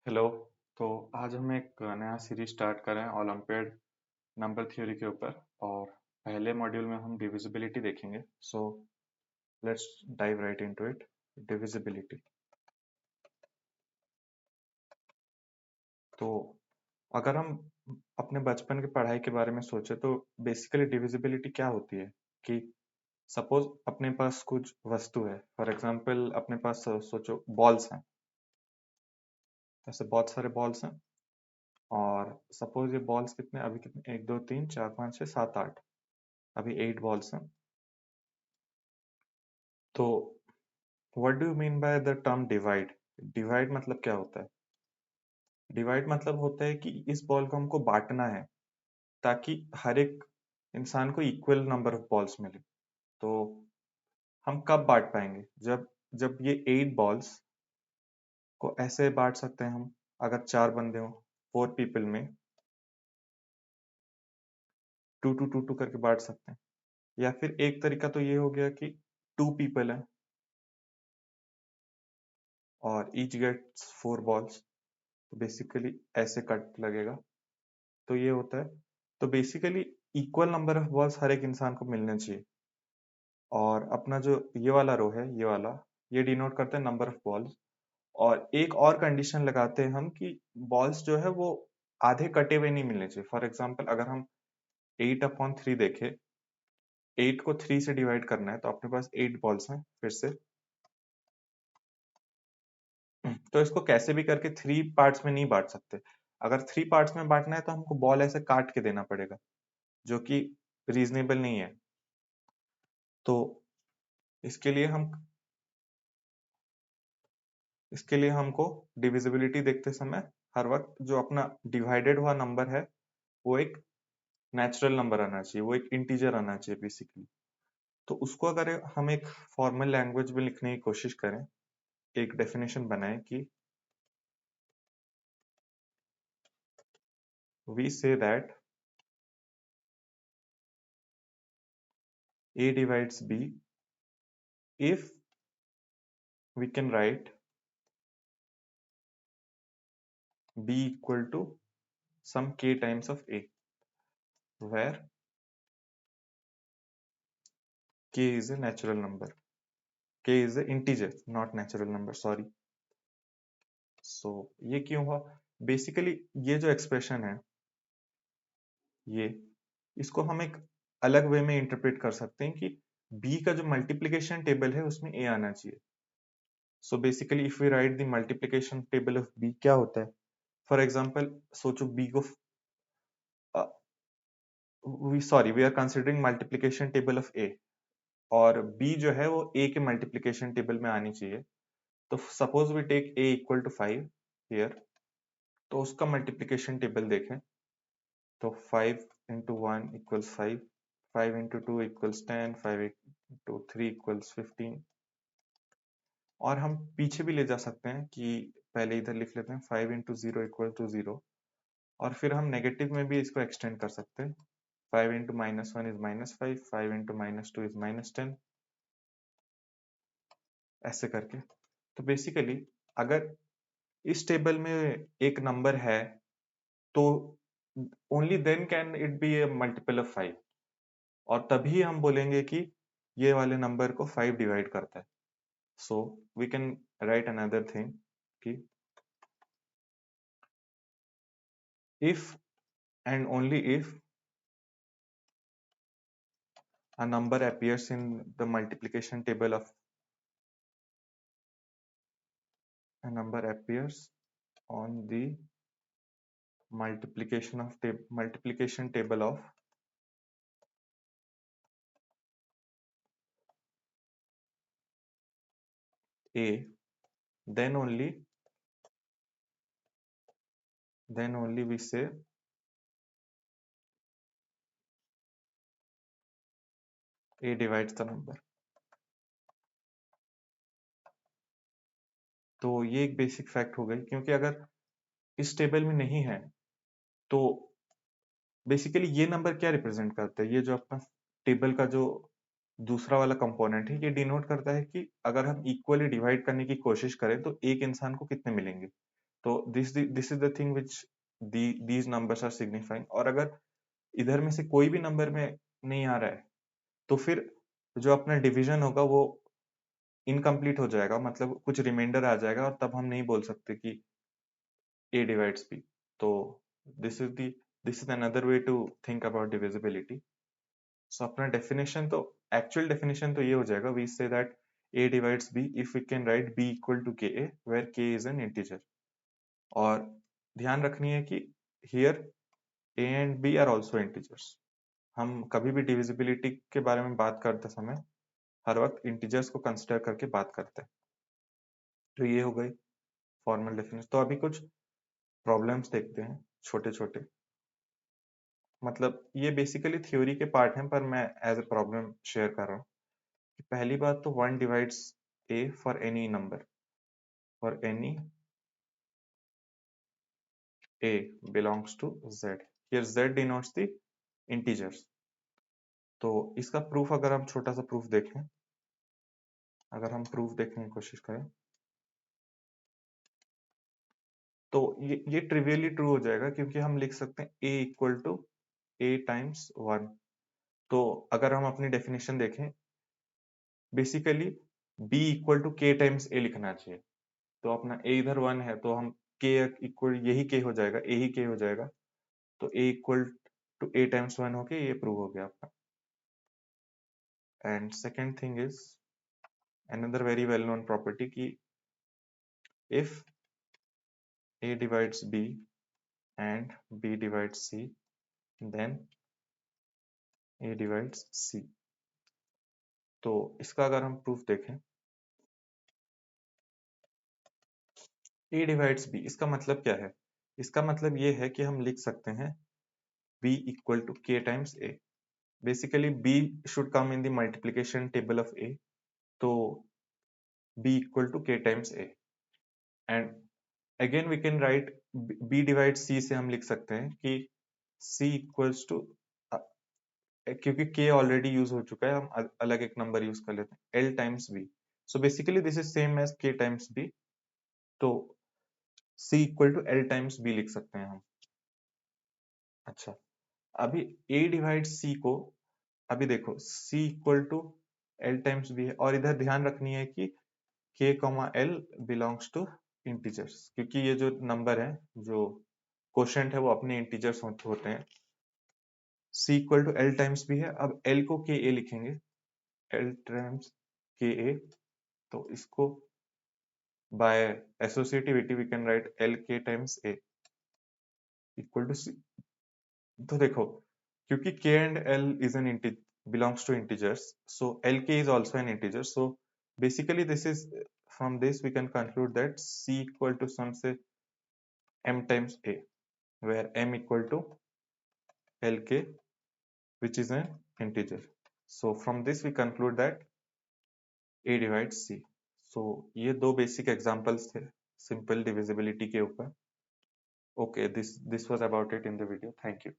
Hello. तो आज हम एक नया सीरीज स्टार्ट कर रहे हैं ओलंपियाड नंबर थ्योरी के ऊपर। और पहले मॉड्यूल में हम डिविजिबिलिटी देखेंगे। So let's dive right into it. Divisibility. तो अगर हम अपने बचपन की पढ़ाई के बारे में सोचे तो बेसिकली डिविजिबिलिटी क्या होती है कि सपोज अपने पास कुछ वस्तु है। फॉर एग्जांपल अपने पास सोचो बॉल्स हैं। ऐसे बहुत सारे बॉल्स हैं और सपोज ये बॉल्स कितने अभी कितने 1 2 3 4 5 6 7 8। अभी 8 बॉल्स हैं। तो what do you mean by the term divide? Divide मतलब क्या होता है? डिवाइड मतलब होता है कि इस बॉल को हमको बांटना है ताकि हर एक इंसान को इक्वल नंबर ऑफ बॉल्स मिले। तो हम कब बांट पाएंगे? जब जब ये 8 बॉल्स को ऐसे बांट सकते हैं हम। अगर 4 बंदे हो, 4 पीपल में 2 2 2 2 करके बांट सकते हैं। या फिर एक तरीका तो ये हो गया कि 2 पीपल है और ईच गेट्स 4 बॉल्स। तो बेसिकली ऐसे कट लगेगा। तो ये होता है। तो basically equal number of balls हर एक इंसान को मिलने चाहिए। और अपना जो ये वाला रो है, ये वाला, ये डिनोट करता है नंबर ऑफ बॉल्स। और एक और कंडीशन लगाते हैं हम कि बॉल्स जो है वो आधे कटे हुए नहीं मिलने चाहिए। फॉर एग्जाम्पल अगर हम 8/3 देखें, 8 को 3 से डिवाइड करना है तो अपने पास 8 बॉल्स हैं फिर से। तो इसको कैसे भी करके 3 पार्ट्स में नहीं बांट सकते। अगर 3 पार्ट्स में बांटना है तो हमको बॉल ऐसे काट के देना पड़ेगा, जो कि रीजनेबल नहीं है। तो इसके लिए हम इसके लिए हमको डिविजिबिलिटी देखते समय हर वक्त जो अपना डिवाइडेड हुआ नंबर है वो एक नेचुरल नंबर आना चाहिए, वो एक इंटीजर आना चाहिए बेसिकली। तो उसको अगर हम एक फॉर्मल लैंग्वेज में लिखने की कोशिश करें, एक डेफिनेशन बनाएं कि we say that a divides b if we can write b equal to some k times of a, where k is a natural number, k is a integer not natural number, sorry. सो ये क्यों हुआ? Basically ये जो expression है, ये इसको हम एक अलग वे में इंटरप्रेट कर सकते हैं कि b का जो मल्टीप्लिकेशन टेबल है उसमें a आना चाहिए। So basically if we write the multiplication table of b, क्या होता है? फॉर एग्जांपल सोचो b को we are considering multiplication table of a, और b जो है वो a के मल्टीप्लिकेशन टेबल में आनी चाहिए। तो suppose we take a equal to 5 here. तो उसका मल्टीप्लिकेशन टेबल देखें तो 5 into 1 equals 5, 5 into 2 equals 10, 5 into 3 equals 15। और हम पीछे भी ले जा सकते हैं कि पहले इधर लिख लेते हैं 5 इंटू 0 इक्वल टू 0। और फिर हम नेगेटिव में भी इसको एक्सटेंड कर सकते हैं। 5 इंटू -1 इज -5, 5 इंटू -2 इज -10, ऐसे करके। तो बेसिकली अगर इस टेबल में एक नंबर है तो only then can it be a multiple of 5, और तभी हम बोलेंगे कि ये वाले नंबर को 5 डिवाइड करता है। So we can write another thing कि if and only if a number appears in the multiplication table of a number appears on the multiplication table of a, then only we say a divides the number। तो ये एक basic fact हो गई, क्योंकि अगर इस table में नहीं है तो बेसिकली ये नंबर क्या रिप्रेजेंट करता है? ये जो अपना टेबल का जो दूसरा वाला कंपोनेंट है, ये डिनोट करता है कि अगर हम इक्वली डिवाइड करने की कोशिश करें तो एक इंसान को कितने मिलेंगे। तो this is the thing which these numbers are signifying. और अगर इधर में से कोई भी नंबर में नहीं आ रहा है तो फिर जो अपना डिवीजन होगा वो इनकम्प्लीट हो जाएगा, मतलब कुछ रिमाइंडर आ जाएगा और तब हम नहीं बोल सकते कि a डिवाइड्स b। तो this is the this is another way to think about divisibility. So अपना डेफिनेशन तो एक्चुअल डेफिनेशन तो ये हो जाएगा, we say that a divides b if we can write b equal to ka where k is an integer। और ध्यान रखनी है कि here a and b are also integers। हम कभी भी डिविजिबिलिटी के बारे में बात करते समय हर वक्त इंटीजर्स को कंसिडर करके बात करते हैं। तो ये हो गई फॉर्मल डेफिनेशन। तो अभी कुछ प्रॉब्लम्स देखते हैं छोटे छोटे, मतलब ये बेसिकली थ्योरी के पार्ट हैं पर मैं एज ए प्रॉब्लम शेयर कर रहा हूँ। पहली बात तो 1 divides a for any number, for any a belongs to z। here z denotes the integers। तो इसका प्रूफ अगर हम छोटा सा प्रूफ देखें, अगर हम प्रूफ देखने की कोशिश करें तो ये ट्रिवियली ट्रू हो जाएगा, क्योंकि हम लिख सकते हैं a equal to a times 1। तो अगर हम अपनी डेफिनेशन देखें, basically b equal to k times a लिखना चाहिए। तो अपना a इधर 1 है तो हम k इक्वल यही k हो जाएगा, a ही k हो जाएगा। तो a equal to a times 1 होके ये प्रूव हो गया आपका। And second thing is another very well known property कि if a divides b and b divides c then a divides c। तो इसका अगर हम प्रूफ देखें, a divides b इसका मतलब क्या है? इसका मतलब ये है कि हम लिख सकते हैं b equal to k times a। Basically b should come in the multiplication table of a। तो b equal to k times a। And again we can write b divides c से हम लिख सकते हैं कि c equals to, क्योंकि k already use हो चुका है, हम अलग एक नंबर यूज कर लेते हैं l times b। So basically this is same as k times b। तो c equal to l times b लिख सकते हैं हम। अच्छा, अभी a डिवाइड c को, अभी देखो c equal to l times b है और इधर ध्यान रखनी है कि k l belongs to integers, क्योंकि ये जो नंबर है, जो क्वोशंट है वो अपने इंटीजर्स होते हैं। c equal to l times b है, अब l को ka लिखेंगे, l टाइम्स ka। तो इसको by associativity we can write L K times A equal to C. तो देखो, क्योंकि k and l is an belongs to integers, so lk is also an integer। so basically this is, from this we can conclude that c equal to some say m times a, where m equal to lk which is an integer। so from this we conclude that a divides c। so ये दो basic examples थे simple divisibility के ऊपर। Okay, this was about it in the video. Thank you.